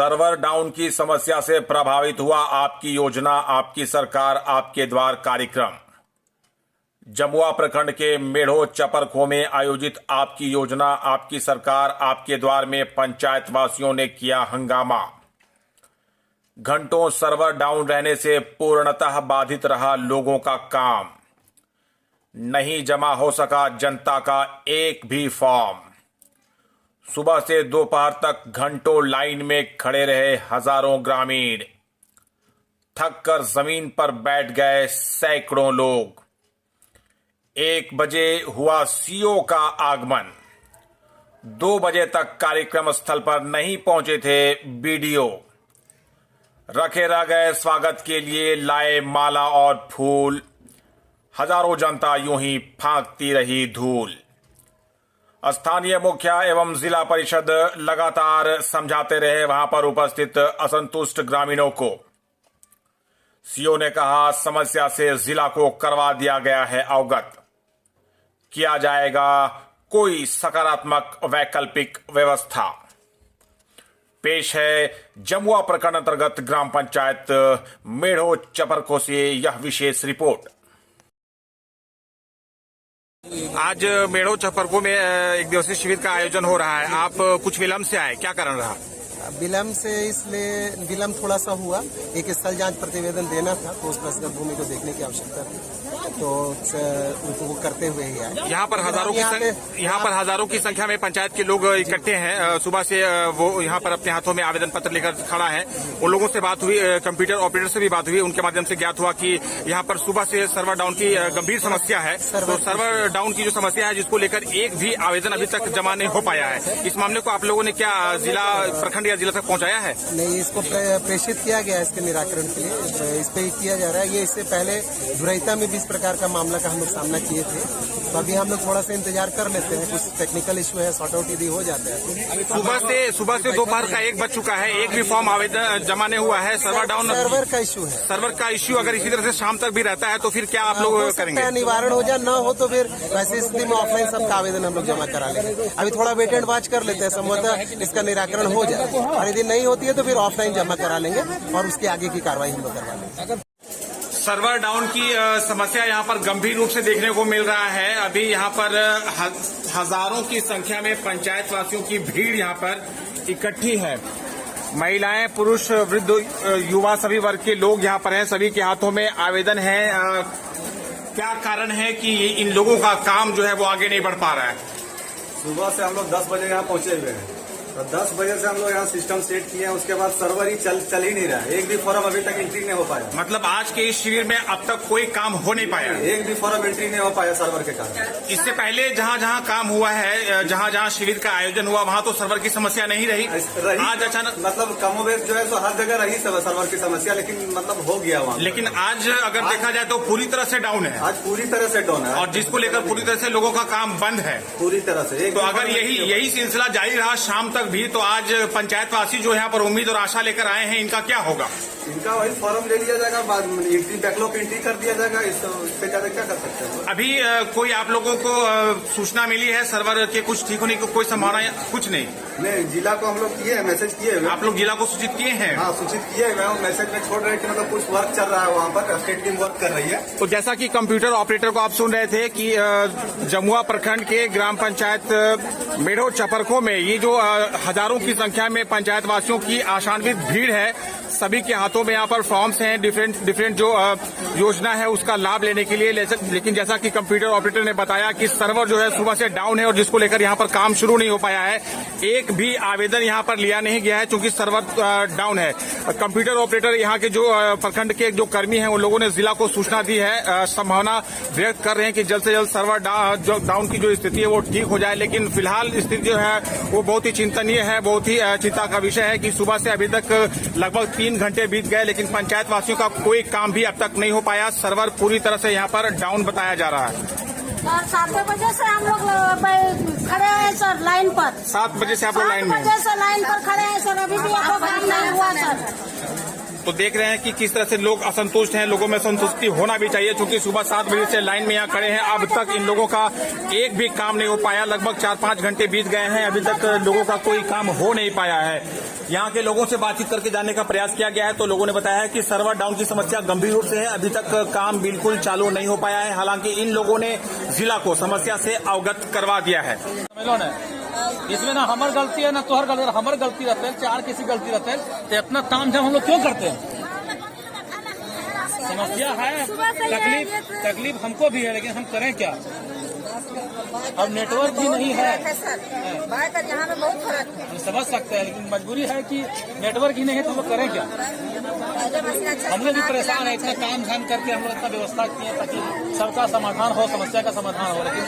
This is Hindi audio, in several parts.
सर्वर डाउन की समस्या से प्रभावित हुआ आपकी योजना आपकी सरकार आपके द्वार कार्यक्रम। जमुआ प्रखंड के मेढ़ो चपरखो में आयोजित आपकी योजना आपकी सरकार आपके द्वार में पंचायत वासियों ने किया हंगामा। घंटों सर्वर डाउन रहने से पूर्णतः बाधित रहा लोगों का काम। नहीं जमा हो सका जनता का एक भी फॉर्म। सुबह से दोपहर तक घंटों लाइन में खड़े रहे हजारों ग्रामीण। थक कर जमीन पर बैठ गए सैकड़ों लोग। 1 बजे हुआ सीओ का आगमन। 2 बजे तक कार्यक्रम स्थल पर नहीं पहुंचे थे बीडीओ। रखे रह गए स्वागत के लिए लाए माला और फूल। हजारों जनता यूं ही फांकती रही धूल। स्थानीय मुखिया एवं जिला परिषद लगातार समझाते रहे वहां पर उपस्थित असंतुष्ट ग्रामीणों को। सीओ ने कहा समस्या से जिला को करवा दिया गया है अवगत। किया जाएगा कोई सकारात्मक वैकल्पिक व्यवस्था। पेश है जमुआ प्रखंड अंतर्गत ग्राम पंचायत मेढ़ो चपरखो से यह विशेष रिपोर्ट। आज मेढ़ो चपरखो में एक दिवसीय शिविर का आयोजन हो रहा है। आप कुछ विलंब से आए, क्या कारण रहा? विलंब से इसलिए विलंब थोड़ा सा हुआ। एक स्थल जांच प्रतिवेदन देना था तो उस पर भूमि को देखने की आवश्यकता थी, तो उनको करते हुए ही आए। यहाँ पर हजारों की संख्या में पंचायत के लोग इकट्ठे हैं। सुबह से वो यहाँ पर अपने हाथों में आवेदन पत्र लेकर खड़ा है। उन लोगों से बात हुई, कंप्यूटर ऑपरेटर से भी बात हुई। उनके माध्यम से ज्ञात हुआ कि यहाँ पर सुबह से सर्वर डाउन की गंभीर समस्या है। तो सर्वर डाउन की जो समस्या है जिसको लेकर एक भी आवेदन अभी तक जमा नहीं हो पाया है। इस मामले को आप लोगों ने क्या जिला प्रखंड या जिला तक पहुंचाया है? नहीं, इसको प्रेषित किया गया है इसके निराकरण के लिए। इस पे किया जा रहा है। ये इससे पहले धुरैता में भी इस प्रकार का मामला का हम लोग सामना किए थे, तो अभी हम लोग थोड़ा सा इंतजार कर लेते हैं। कुछ टेक्निकल इश्यू है, सॉर्ट आउट यदि हो जाता है। सुबह से दोपहर का 1 बज चुका है, एक भी फॉर्म आवेदन जमा नहीं हुआ है। सर्वर डाउन, सर्वर का इश्यू है। सर्वर का इश्यू अगर इसी तरह से शाम तक भी रहता है तो फिर क्या आप लोग करेंगे? निवारण हो जाए, न हो तो फिर वैसे स्थिति में ऑफलाइन सबका आवेदन हम लोग जमा करा लेंगे। अभी थोड़ा वेट एंड वॉच कर लेते हैं, संभवतः इसका निराकरण हो जाए और यदि नहीं होती है तो फिर ऑफलाइन जमा करा लेंगे और उसके आगे की कार्रवाई हम लोग करवा लेंगे। सर्वर डाउन की समस्या यहाँ पर गंभीर रूप से देखने को मिल रहा है। अभी यहाँ पर हजारों की संख्या में पंचायत वासियों की भीड़ यहाँ पर इकट्ठी है। महिलाएं, पुरुष, वृद्ध, युवा सभी वर्ग के लोग यहाँ पर हैं। सभी के हाथों में आवेदन है। क्या कारण है कि इन लोगों का काम जो है वो आगे नहीं बढ़ पा रहा है? सुबह से हम लोग 10 बजे यहाँ पहुंचे हुए हैं और 10 बजे से हम लोग यहाँ सिस्टम सेट किए हैं। उसके बाद सर्वर ही चल ही नहीं रहा है। एक भी फॉर्म अभी तक एंट्री नहीं हो पाया। मतलब आज के इस शिविर में अब तक कोई काम हो नहीं पाया? एक भी फॉर्म एंट्री नहीं हो पाया सर्वर के कारण। इससे पहले जहाँ जहाँ काम हुआ है, जहाँ जहाँ शिविर का आयोजन हुआ, वहाँ तो सर्वर की समस्या नहीं रही। आज अचानक मतलब कमोबेश जो है तो हर जगह रही सर्वर की समस्या, लेकिन मतलब हो गया वहाँ। लेकिन आज अगर देखा जाए तो पूरी तरह से डाउन है। आज पूरी तरह से डाउन है और जिसको लेकर पूरी तरह से लोगों का काम बंद है पूरी तरह से। तो अगर यही सिलसिला जारी रहा शाम तक भी, तो आज पंचायतवासी जो यहाँ पर उम्मीद और आशा लेकर आए हैं, इनका क्या होगा? इनका वही फॉर्म ले लिया जाएगा, बाद में एंट्री बैकलॉग एंट्री कर दिया जाएगा। इससे ज्यादा क्या कर सकते हैं? अभी कोई आप लोगों को सूचना मिली है सर्वर के कुछ ठीक होने की कोई संभावना? कुछ नहीं। जिला को हम लोग किए हैं, मैसेज किए हुए। आप लोग जिला को सूचित किए हैं? हाँ, सूचित किए हुए। मैसेज में छोड़ रहे हैं कि मतलब कुछ वर्क चल रहा है वहाँ पर, स्टेट टीम वर्क कर रही है। तो जैसा कि कंप्यूटर ऑपरेटर को आप सुन रहे थे कि जमुआ प्रखंड के ग्राम पंचायत मेढ़ो चपरखो में ये जो हजारों की संख्या में पंचायत वासियों की आशान्वित भीड़ है, सभी के हाथों में यहाँ पर फॉर्म्स हैं डिफरेंट जो योजना है उसका लाभ लेने के लिए। लेकिन जैसा कि कंप्यूटर ऑपरेटर ने बताया कि सर्वर जो है सुबह से डाउन है और जिसको लेकर यहाँ पर काम शुरू नहीं हो पाया है। एक भी आवेदन यहाँ पर लिया नहीं गया है क्योंकि सर्वर डाउन है। कंप्यूटर ऑपरेटर यहाँ के जो प्रखंड के जो कर्मी हैं उन लोगों ने जिला को सूचना दी है। संभावना व्यक्त कर रहे हैं कि जल्द से जल्द सर्वर डाउन की जो स्थिति है वो ठीक हो जाए। लेकिन फिलहाल स्थिति जो है वो बहुत ही चिंतनीय है, बहुत ही चिंता का विषय है कि सुबह से अभी तक लगभग 3 घंटे बीत गए लेकिन पंचायत वासियों का कोई काम भी अब तक नहीं हो पाया। सर्वर पूरी तरह से यहाँ पर डाउन बताया जा रहा है। सर 7 बजे से हम लोग खड़े हैं सर लाइन पर। 7 बजे से आप लोग लाइन में? 7 बजे से लाइन पर खड़े हैं सर, अभी भी आपको काम नहीं हुआ सर। तो देख रहे हैं कि किस तरह से लोग असंतुष्ट हैं। लोगों में संतुष्टि होना भी चाहिए, क्योंकि सुबह 7 बजे से लाइन में यहाँ खड़े हैं। अब तक इन लोगों का एक भी काम नहीं हो पाया। लगभग 4-5 घंटे बीत गए हैं, अभी तक लोगों का कोई काम हो नहीं पाया है। यहाँ के लोगों से बातचीत करके जानने का प्रयास किया गया है, तो लोगों ने बताया है कि सर्वर डाउन की समस्या गंभीर रूप से है। अभी तक काम बिल्कुल चालू नहीं हो पाया है। हालांकि इन लोगों ने जिला को समस्या से अवगत करवा दिया है। इसमें ना हमारी गलती है ना तोहर गलती, हमारी गलती रहते हैं, चार किसी गलती रहते हैं, तो इतना ताम झाम हम लोग क्यों करते हैं? समस्या है, तकलीफ हमको भी है, लेकिन हम करें क्या? अब नेटवर्क भी नहीं है, यहाँ में बहुत फर्क है। हम समझ सकते हैं, लेकिन मजबूरी है कि नेटवर्क ही नहीं है, तो हम लोग करें क्या? हम लोग भी परेशान है, इतना काम झाम करके हम लोग इतना व्यवस्था किए ताकि सबका समाधान हो, समस्या का समाधान हो, लेकिन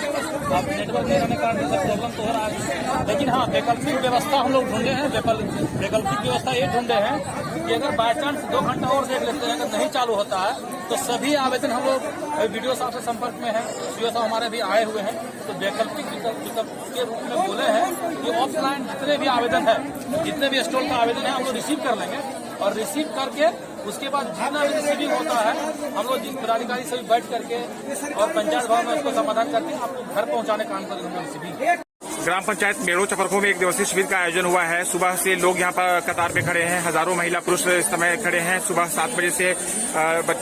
अब नेटवर्क नहीं रहने के कारण सब प्रॉब्लम तो हो रहा है। लेकिन हाँ, वैकल्पिक व्यवस्था हम लोग ढूंढे हैं। वैकल्पिक व्यवस्था ये ढूंढे हैं कि अगर बाई चांस 2 घंटा और देख लेते हैं, अगर नहीं चालू होता है तो सभी आवेदन हम लोग वीडियो साहब से संपर्क में है, सीओ साहब हमारे भी आए हुए हैं, तो वैकल्पिक विकल्प के रूप में बोले हैं कि ऑफलाइन जितने भी आवेदन है, जितने भी स्टॉल का आवेदन है, हम लोग रिसीव कर लेंगे और रिसीव करके उसके बाद जितना भी रिसीविंग होता है हम लोग जिस पदाधिकारी से भी बैठ करके और पंचायत भवन में उसको समाधान करके आपको घर पहुंचाने का काम करेंगे रिसीविंग। ग्राम पंचायत मेढ़ो चपरखो में एक दिवसीय शिविर का आयोजन हुआ है। सुबह से लोग यहाँ पर कतार में खड़े हैं। हजारों महिला पुरुष इस समय खड़े हैं। सुबह 7 बजे से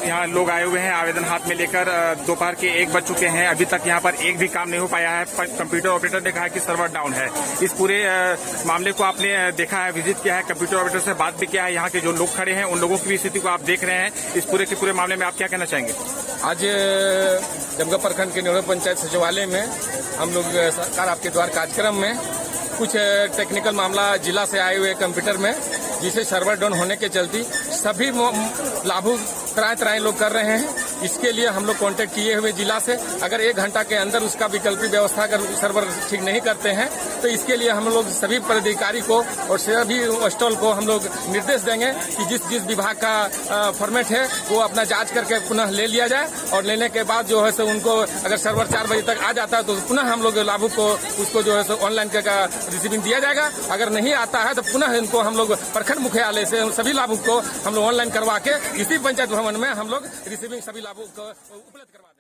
यहाँ लोग आए हुए हैं आवेदन हाथ में लेकर। दोपहर के 1 बज चुके हैं, अभी तक यहाँ पर एक भी काम नहीं हो पाया है। कंप्यूटर ऑपरेटर ने कहा कि सर्वर डाउन है। इस पूरे मामले को आपने देखा है, विजिट किया है, कंप्यूटर ऑपरेटर से बात भी किया है। यहाँ के जो लोग खड़े हैं उन लोगों की भी स्थिति को आप देख रहे हैं। इस पूरे के पूरे मामले में आप क्या कहना चाहेंगे? आज जमगा प्रखंड के मेढ़ो पंचायत सचिवालय में हम लोग सरकार आपके द्वार कार्यक्रम में कुछ टेक्निकल मामला जिला से आए हुए कंप्यूटर में, जिसे सर्वर डाउन होने के चलते सभी लाभुक तरह लोग कर रहे हैं। इसके लिए हम लोग कांटेक्ट किए हुए जिला से, अगर 1 घंटा के अंदर उसका विकल्पिक व्यवस्था अगर सर्वर ठीक नहीं करते हैं तो इसके लिए हम लोग सभी पदाधिकारी को और सभी स्टॉल को हम लोग निर्देश देंगे कि जिस विभाग का फॉर्मेट है वो अपना जांच करके पुनः ले लिया जाए, और लेने के बाद जो है सो उनको अगर सर्वर 4 बजे तक आ जाता है तो पुनः हम लोग लाभुक को उसको जो है सो ऑनलाइन का रिसीविंग दिया जाएगा। अगर नहीं आता है तो पुनः इनको हम लोग प्रखंड मुख्यालय से सभी लाभुक को हम लोग ऑनलाइन करवा के इसी पंचायत भवन में हम लोग रिसीविंग सभी लाभुक को उपलब्ध करवा